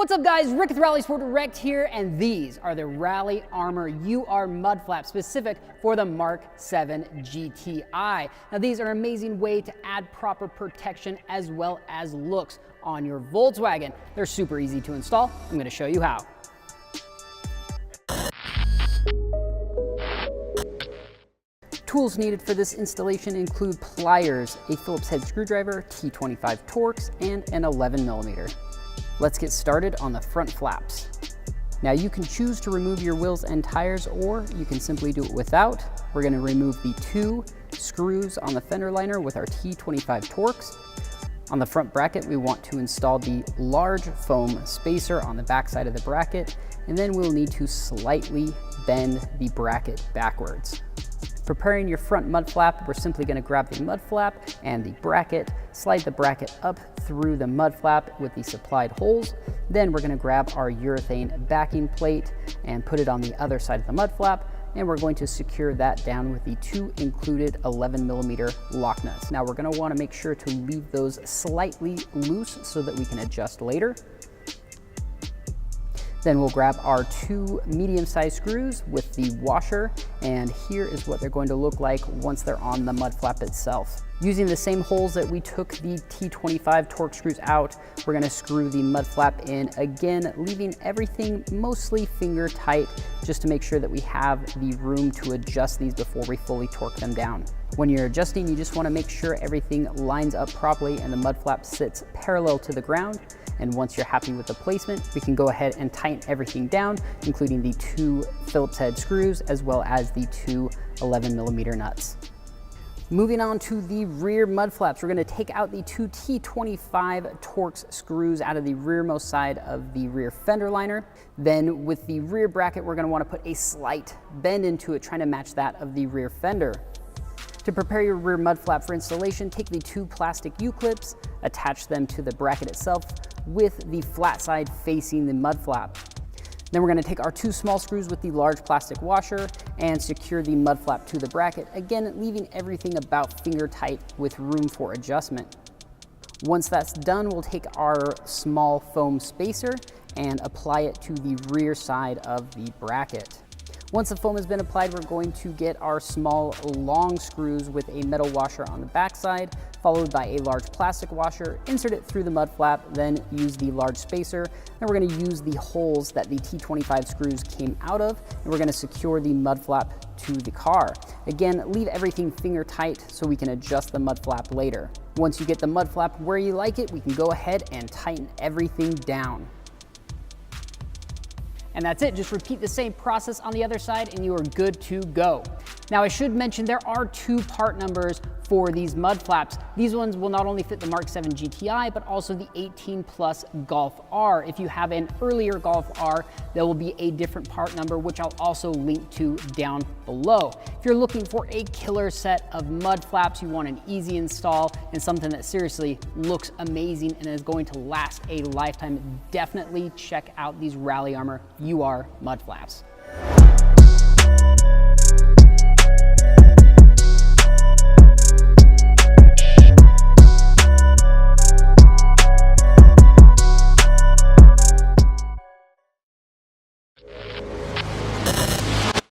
What's up guys, Rick with RallySport Direct here, and these are the RallyArmor UR Mudflaps specific for the MK7 GTI. Now these are an amazing way to add proper protection as well as looks on your Volkswagen. They're super easy to install. I'm going to show you how. Tools needed for this installation include pliers, a Phillips head screwdriver, T25 Torx, and an 11mm. Let's get started on the front flaps. Now you can choose to remove your wheels and tires, or you can simply do it without. We're going to remove the 2 screws on the fender liner with our T25 Torx. On the front bracket, we want to install the large foam spacer on the back side of the bracket, and then we'll need to slightly bend the bracket backwards. Preparing your front mud flap, we're simply going to grab the mud flap and the bracket, slide the bracket up through the mud flap with the supplied holes. Then we're going to grab our urethane backing plate and put it on the other side of the mud flap, and we're going to secure that down with the 2 included 11mm lock nuts. Now we're going to want to make sure to leave those slightly loose so that we can adjust later. Then we'll grab our 2 medium-sized screws with the washer, and here is what they're going to look like once they're on the mud flap itself. Using the same holes that we took the T25 Torx screws out, we're going to screw the mud flap in again, leaving everything mostly finger tight just to make sure that we have the room to adjust these before we fully torque them down. When you're adjusting, you just want to make sure everything lines up properly and the mud flap sits parallel to the ground. And once you're happy with the placement, we can go ahead and tighten everything down, including the 2 Phillips head screws as well as the 2 11mm nuts. Moving on to the rear mud flaps, we're going to take out the 2 T25 Torx screws out of the rearmost side of the rear fender liner. Then with the rear bracket, we're going to want to put a slight bend into it, trying to match that of the rear fender. To prepare your rear mud flap for installation, take the 2 plastic U-clips, attach them to the bracket itself with the flat side facing the mud flap. Then we're going to take our 2 small screws with the large plastic washer and secure the mud flap to the bracket, again leaving everything about finger tight with room for adjustment. Once that's done, we'll take our small foam spacer and apply it to the rear side of the bracket. Once the foam has been applied, we're going to get our small long screws with a metal washer on the back side, followed by a large plastic washer, insert it through the mud flap, then use the large spacer. And we're going to use the holes that the T25 screws came out of, and we're going to secure the mud flap to the car. Again, leave everything finger tight so we can adjust the mud flap later. Once you get the mud flap where you like it, we can go ahead and tighten everything down. And that's it. Just repeat the same process on the other side and you are good to go. Now I should mention there are 2 part numbers for these mud flaps. These ones will not only fit the MK7 GTI, but also the 18 Plus Golf R. If you have an earlier Golf R, there will be a different part number, which I'll also link to down below. If you're looking for a killer set of mud flaps, you want an easy install and something that seriously looks amazing and is going to last a lifetime, definitely check out these RallyArmor UR mud flaps.